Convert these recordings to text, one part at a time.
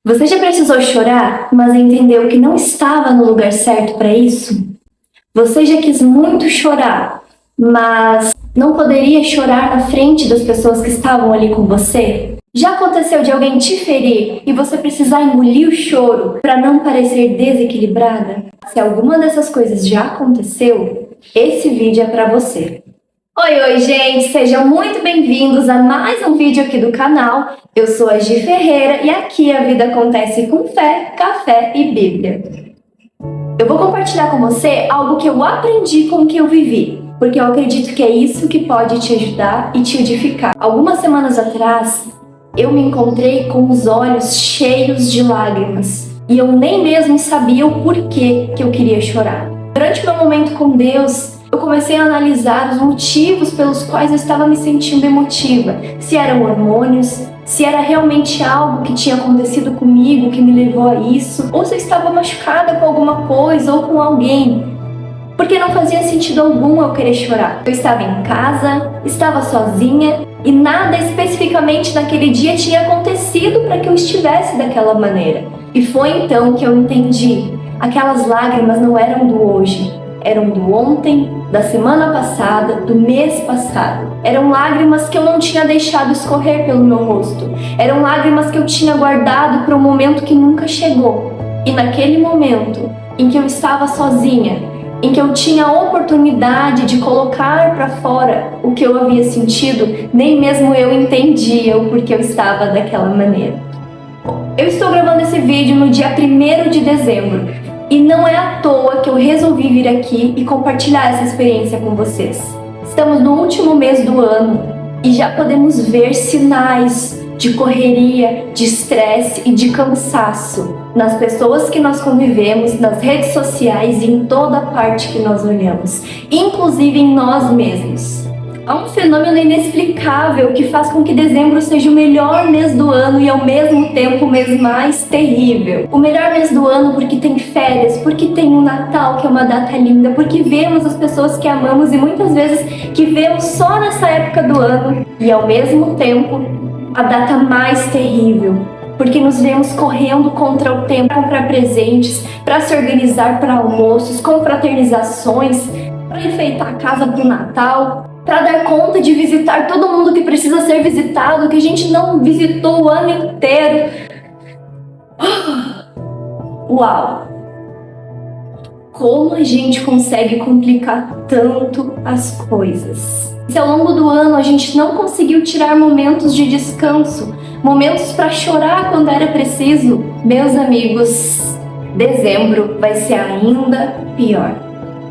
Você já precisou chorar, mas entendeu que não estava no lugar certo para isso? Você já quis muito chorar, mas não poderia chorar na frente das pessoas que estavam ali com você? Já aconteceu de alguém te ferir e você precisar engolir o choro para não parecer desequilibrada? Se alguma dessas coisas já aconteceu, esse vídeo é para você. Oi, gente! Sejam muito bem-vindos a mais um vídeo aqui do canal. Eu sou a Gi Ferreira e aqui a vida acontece com fé, café e Bíblia. Eu vou compartilhar com você algo que eu aprendi com o que eu vivi, porque eu acredito que é isso que pode te ajudar e te edificar. Algumas semanas atrás, eu me encontrei com os olhos cheios de lágrimas e eu nem mesmo sabia o porquê que eu queria chorar. Durante o meu momento com Deus, eu comecei a analisar os motivos pelos quais eu estava me sentindo emotiva. Se eram hormônios, se era realmente algo que tinha acontecido comigo que me levou a isso, ou se eu estava machucada com alguma coisa ou com alguém. Porque não fazia sentido algum eu querer chorar. Eu estava em casa, estava sozinha e nada especificamente naquele dia tinha acontecido para que eu estivesse daquela maneira. E foi então que eu entendi. Aquelas lágrimas não eram do hoje, eram do ontem, da semana passada, do mês passado. Eram lágrimas que eu não tinha deixado escorrer pelo meu rosto. Eram lágrimas que eu tinha guardado para um momento que nunca chegou. E naquele momento em que eu estava sozinha, em que eu tinha a oportunidade de colocar para fora o que eu havia sentido, nem mesmo eu entendia o porquê eu estava daquela maneira. Eu estou gravando esse vídeo no dia 1º de dezembro. E não é à toa que eu resolvi vir aqui e compartilhar essa experiência com vocês. Estamos no último mês do ano e já podemos ver sinais de correria, de estresse e de cansaço nas pessoas que nós convivemos, nas redes sociais e em toda parte que nós olhamos, inclusive em nós mesmos. Há um fenômeno inexplicável que faz com que dezembro seja o melhor mês do ano e ao mesmo tempo o mês mais terrível. O melhor mês do ano porque tem férias, porque tem o Natal, que é uma data linda, porque vemos as pessoas que amamos e muitas vezes que vemos só nessa época do ano, e ao mesmo tempo a data mais terrível, porque nos vemos correndo contra o tempo para comprar presentes, para se organizar para almoços, confraternizações, para enfeitar a casa para o Natal, para dar conta de visitar todo mundo que precisa ser visitado, que a gente não visitou o ano inteiro. Uau! Como a gente consegue complicar tanto as coisas? Se ao longo do ano a gente não conseguiu tirar momentos de descanso, momentos para chorar quando era preciso, meus amigos, dezembro vai ser ainda pior.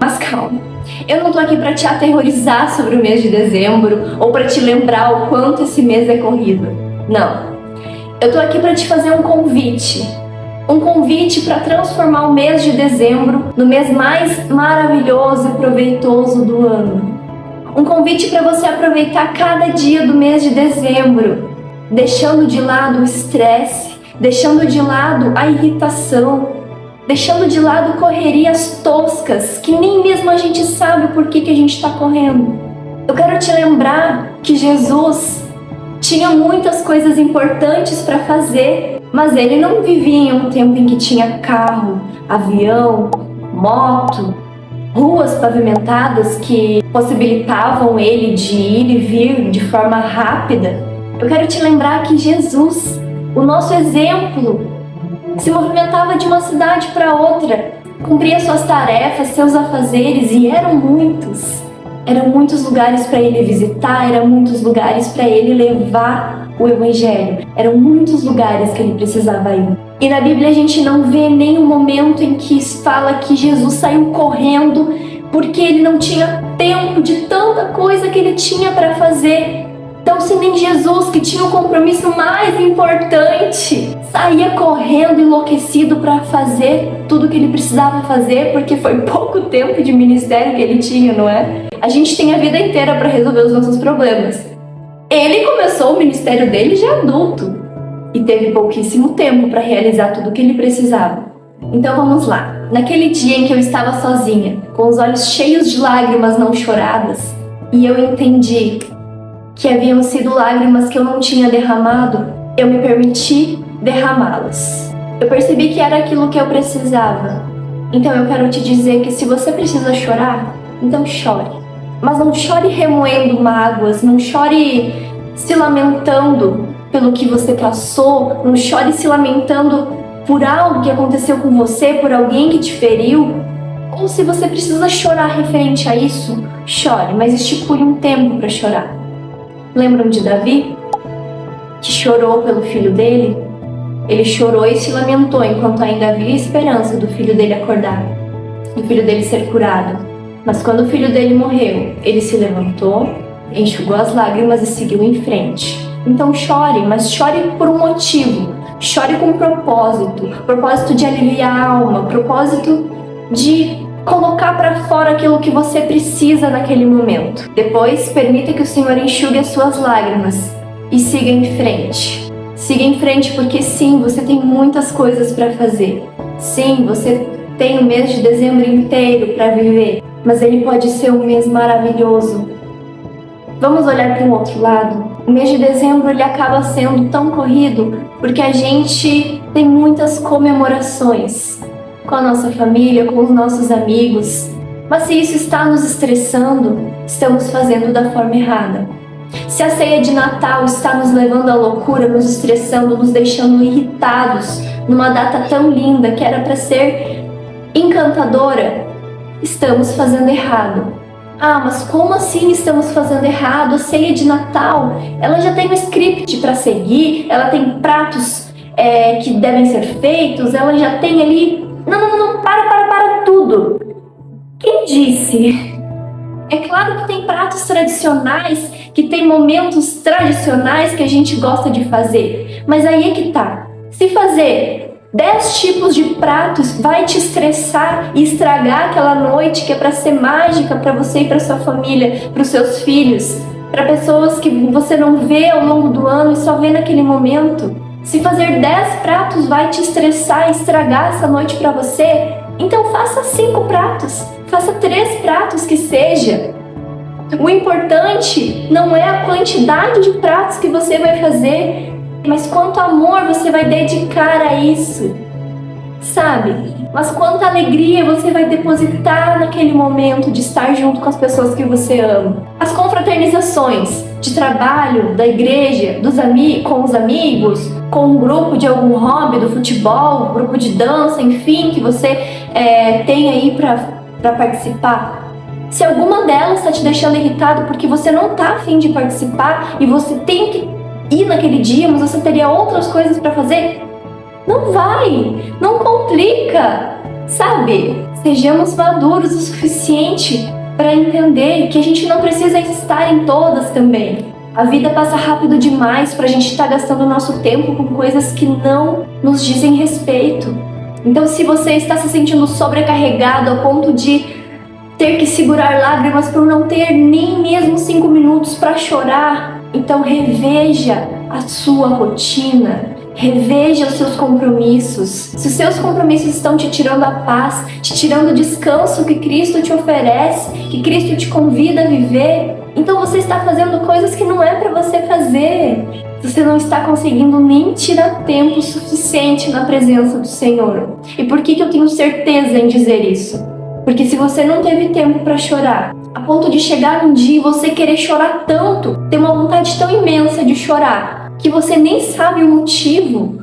Mas calma. Eu não tô aqui para te aterrorizar sobre o mês de dezembro ou para te lembrar o quanto esse mês é corrido. Não. Eu tô aqui para te fazer um convite. Um convite para transformar o mês de dezembro no mês mais maravilhoso e proveitoso do ano. Um convite para você aproveitar cada dia do mês de dezembro, deixando de lado o estresse, deixando de lado a irritação, deixando de lado correrias toscas que nem mesmo a gente sabe por que a gente está correndo. Eu quero te lembrar que Jesus tinha muitas coisas importantes para fazer, mas ele não vivia em um tempo em que tinha carro, avião, moto, ruas pavimentadas que possibilitavam ele de ir e vir de forma rápida. Eu quero te lembrar que Jesus, o nosso exemplo, se movimentava de uma cidade para outra, cumpria suas tarefas, seus afazeres, e eram muitos. Eram muitos lugares para ele visitar, eram muitos lugares para ele levar o Evangelho. Eram muitos lugares que ele precisava ir. E na Bíblia a gente não vê nenhum momento em que fala que Jesus saiu correndo porque ele não tinha tempo de tanta coisa que ele tinha para fazer. Então, se nem Jesus, que tinha o compromisso mais importante, saía correndo enlouquecido para fazer tudo o que ele precisava fazer, porque foi pouco tempo de ministério que ele tinha, não é? A gente tem a vida inteira para resolver os nossos problemas. Ele começou o ministério dele já adulto e teve pouquíssimo tempo para realizar tudo o que ele precisava. Então vamos lá. Naquele dia em que eu estava sozinha, com os olhos cheios de lágrimas não choradas, e eu entendi que haviam sido lágrimas que eu não tinha derramado, eu me permiti derramá-las. Eu percebi que era aquilo que eu precisava. Então eu quero te dizer que se você precisa chorar, então chore. Mas não chore remoendo mágoas, não chore se lamentando pelo que você passou, não chore se lamentando por algo que aconteceu com você, por alguém que te feriu. Ou se você precisa chorar referente a isso, chore, mas estipule um tempo para chorar. Lembram de Davi? Que chorou pelo filho dele? Ele chorou e se lamentou enquanto ainda havia esperança do filho dele acordar, do filho dele ser curado. Mas quando o filho dele morreu, ele se levantou, enxugou as lágrimas e seguiu em frente. Então chore, mas chore por um motivo. Chore com propósito. Propósito de aliviar a alma, propósito de colocar para fora aquilo que você precisa naquele momento. Depois, permita que o Senhor enxugue as suas lágrimas e siga em frente. Siga em frente porque sim, você tem muitas coisas para fazer. Sim, você tem o mês de dezembro inteiro para viver, mas ele pode ser um mês maravilhoso. Vamos olhar para um outro lado? O mês de dezembro ele acaba sendo tão corrido porque a gente tem muitas comemorações com a nossa família, com os nossos amigos. Mas se isso está nos estressando, estamos fazendo da forma errada. Se a ceia de Natal está nos levando à loucura, nos estressando, nos deixando irritados numa data tão linda que era para ser encantadora, estamos fazendo errado. Ah, mas como assim estamos fazendo errado? A ceia de Natal, ela já tem um script para seguir, ela tem pratos que devem ser feitos, ela já tem ali... Não, para tudo. Quem disse? É claro que tem pratos tradicionais, que tem momentos tradicionais que a gente gosta de fazer, mas aí é que tá. Se fazer 10 tipos de pratos vai te estressar e estragar aquela noite que é para ser mágica para você e para sua família, para os seus filhos, para pessoas que você não vê ao longo do ano e só vê naquele momento. Se fazer 10 pratos vai te estressar e estragar essa noite para você, então faça 5 pratos, faça 3 pratos que seja. O importante não é a quantidade de pratos que você vai fazer, mas quanto amor você vai dedicar a isso, sabe? Mas quanta alegria você vai depositar naquele momento de estar junto com as pessoas que você ama. As confraternizações de trabalho, da igreja, com os amigos, com um grupo de algum hobby, do futebol, grupo de dança, enfim, que você tem aí para participar. Se alguma delas está te deixando irritado porque você não está a fim de participar e você tem que ir naquele dia, mas você teria outras coisas para fazer, não vai, não complica, sabe? Sejamos maduros o suficiente para entender que a gente não precisa estar em todas também. A vida passa rápido demais para a gente estar gastando o nosso tempo com coisas que não nos dizem respeito. Então, se você está se sentindo sobrecarregado ao ponto de ter que segurar lágrimas por não ter nem mesmo 5 minutos para chorar, então reveja a sua rotina, reveja os seus compromissos. Se os seus compromissos estão te tirando a paz, te tirando o descanso que Cristo te oferece, que Cristo te convida a viver, então você está fazendo coisas que não é para você fazer. Você não está conseguindo nem tirar tempo suficiente na presença do Senhor. E por que eu tenho certeza em dizer isso? Porque se você não teve tempo para chorar, a ponto de chegar um dia e você querer chorar tanto, ter uma vontade tão imensa de chorar, que você nem sabe o motivo,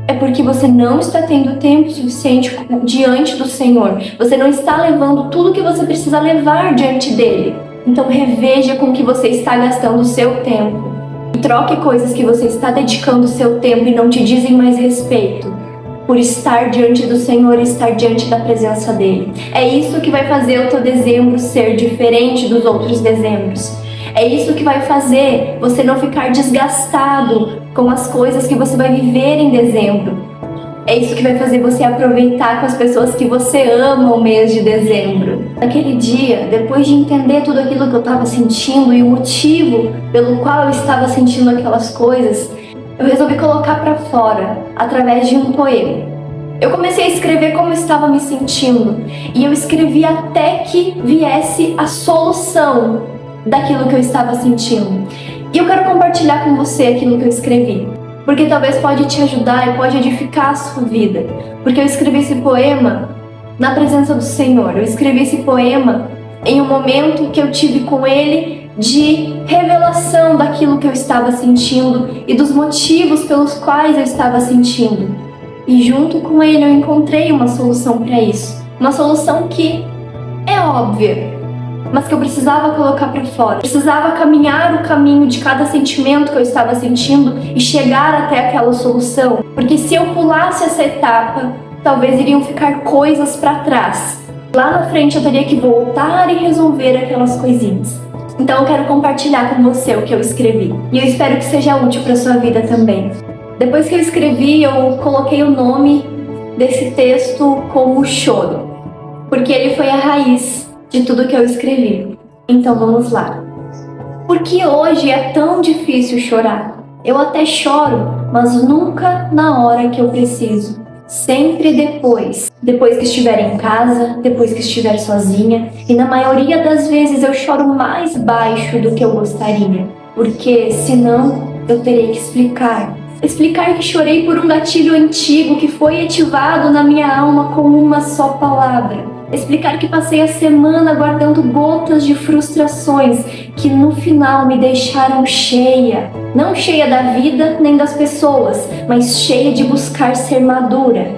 é porque você não está tendo tempo suficiente diante do Senhor. Você não está levando tudo que você precisa levar diante dele. Então reveja com que você está gastando o seu tempo. E troque coisas que você está dedicando o seu tempo e não te dizem mais respeto, por estar diante do Senhor e estar diante da presença dele. É isso que vai fazer o teu dezembro ser diferente dos outros dezembros. É isso que vai fazer você não ficar desgastado com as coisas que você vai viver em dezembro. É isso que vai fazer você aproveitar com as pessoas que você ama o mês de dezembro. Naquele dia, depois de entender tudo aquilo que eu estava sentindo e o motivo pelo qual eu estava sentindo aquelas coisas, eu resolvi colocar para fora através de um poema. Eu comecei a escrever como eu estava me sentindo e eu escrevi até que viesse a solução daquilo que eu estava sentindo. E eu quero compartilhar com você aquilo que eu escrevi. porque talvez pode te ajudar e pode edificar a sua vida. Porque eu escrevi esse poema na presença do Senhor. Eu escrevi esse poema em um momento que eu tive com Ele de revelação daquilo que eu estava sentindo e dos motivos pelos quais eu estava sentindo. E junto com Ele eu encontrei uma solução para isso. Uma solução que é óbvia, mas que eu precisava colocar para fora. Precisava caminhar o caminho de cada sentimento que eu estava sentindo e chegar até aquela solução. Porque se eu pulasse essa etapa, talvez iriam ficar coisas para trás. Lá na frente eu teria que voltar e resolver aquelas coisinhas. Então eu quero compartilhar com você o que eu escrevi. E eu espero que seja útil para sua vida também. Depois que eu escrevi, eu coloquei o nome desse texto como choro, porque ele foi a raiz de tudo que eu escrevi. Então vamos lá. Por que hoje é tão difícil chorar? Eu até choro, mas nunca na hora que eu preciso. Sempre depois que estiver em casa, depois que estiver sozinha, e na maioria das vezes eu choro mais baixo do que eu gostaria, porque senão eu terei que explicar que chorei por um gatilho antigo que foi ativado na minha alma com uma só palavra. Explicar que passei a semana guardando gotas de frustrações que no final me deixaram cheia. Não cheia da vida nem das pessoas, mas cheia de buscar ser madura.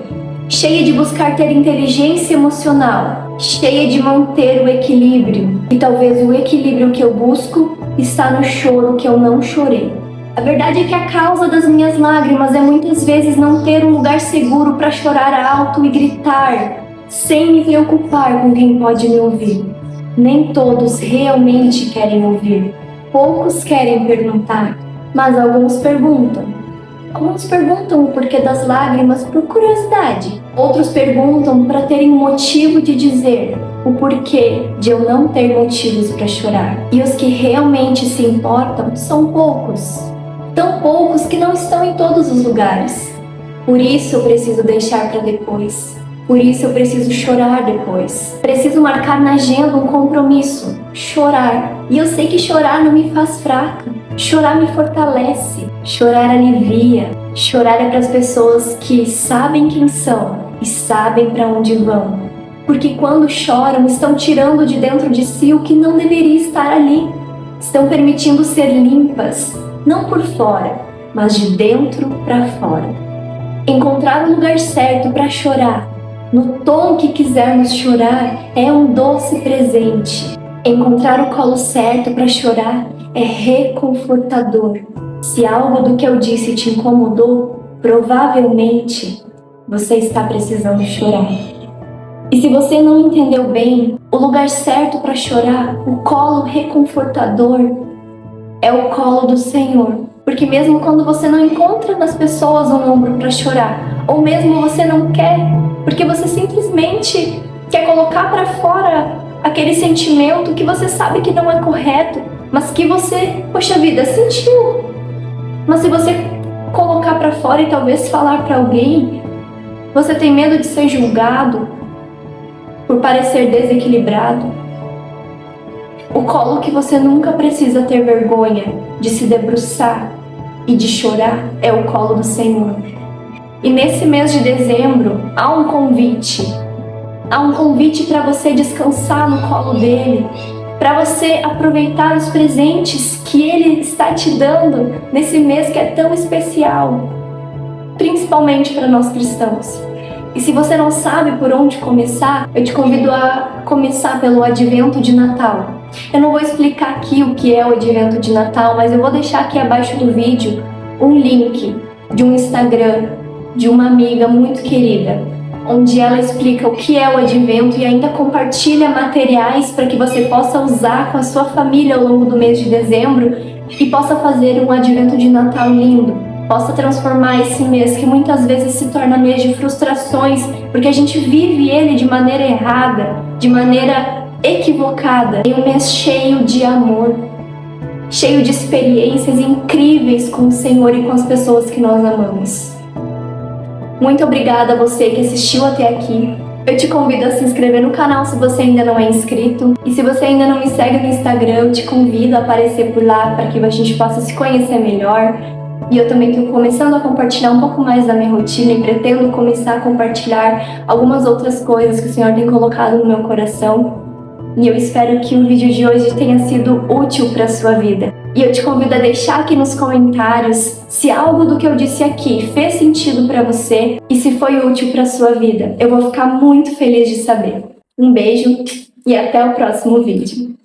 Cheia de buscar ter inteligência emocional. Cheia de manter o equilíbrio. E talvez o equilíbrio que eu busco está no choro que eu não chorei. A verdade é que a causa das minhas lágrimas é muitas vezes não ter um lugar seguro para chorar alto e gritar, sem me preocupar com quem pode me ouvir. Nem todos realmente querem ouvir. Poucos querem perguntar, mas alguns perguntam. Alguns perguntam o porquê das lágrimas por curiosidade. Outros perguntam para terem um motivo de dizer o porquê de eu não ter motivos para chorar. E os que realmente se importam são poucos. Tão poucos que não estão em todos os lugares. Por isso eu preciso deixar para depois. Por isso eu preciso chorar depois. Preciso marcar na agenda um compromisso. Chorar. E eu sei que chorar não me faz fraca. Chorar me fortalece. Chorar alivia. Chorar é para as pessoas que sabem quem são e sabem para onde vão. Porque quando choram, estão tirando de dentro de si o que não deveria estar ali. Estão permitindo ser limpas. Não por fora, mas de dentro para fora. Encontrar o lugar certo para chorar, no tom que quisermos chorar, é um doce presente. Encontrar o colo certo para chorar é reconfortador. Se algo do que eu disse te incomodou, provavelmente você está precisando chorar. E se você não entendeu bem, o lugar certo para chorar, o colo reconfortador, é o colo do Senhor. Porque mesmo quando você não encontra nas pessoas um ombro para chorar, ou mesmo você não quer, porque você simplesmente quer colocar para fora aquele sentimento que você sabe que não é correto, mas que você, poxa vida, sentiu. Mas se você colocar para fora e talvez falar para alguém, você tem medo de ser julgado por parecer desequilibrado. O colo que você nunca precisa ter vergonha de se debruçar e de chorar é o colo do Senhor. E nesse mês de dezembro há um convite. Há um convite para você descansar no colo dele, para você aproveitar os presentes que ele está te dando nesse mês que é tão especial, principalmente para nós cristãos. E se você não sabe por onde começar, eu te convido a começar pelo Advento de Natal. Eu não vou explicar aqui o que é o Advento de Natal, mas eu vou deixar aqui abaixo do vídeo um link de um Instagram de uma amiga muito querida, onde ela explica o que é o Advento e ainda compartilha materiais para que você possa usar com a sua família ao longo do mês de dezembro e possa fazer um Advento de Natal lindo. Possa transformar esse mês, que muitas vezes se torna mês de frustrações, porque a gente vive ele de maneira errada, de maneira equivocada, em um mês cheio de amor, cheio de experiências incríveis com o Senhor e com as pessoas que nós amamos. Muito obrigada a você que assistiu até aqui. Eu te convido a se inscrever no canal se você ainda não é inscrito. E se você ainda não me segue no Instagram, eu te convido a aparecer por lá para que a gente possa se conhecer melhor. E eu também estou começando a compartilhar um pouco mais da minha rotina e pretendo começar a compartilhar algumas outras coisas que o Senhor tem colocado no meu coração. E eu espero que o vídeo de hoje tenha sido útil para a sua vida. E eu te convido a deixar aqui nos comentários se algo do que eu disse aqui fez sentido para você e se foi útil para a sua vida. Eu vou ficar muito feliz de saber. Um beijo e até o próximo vídeo.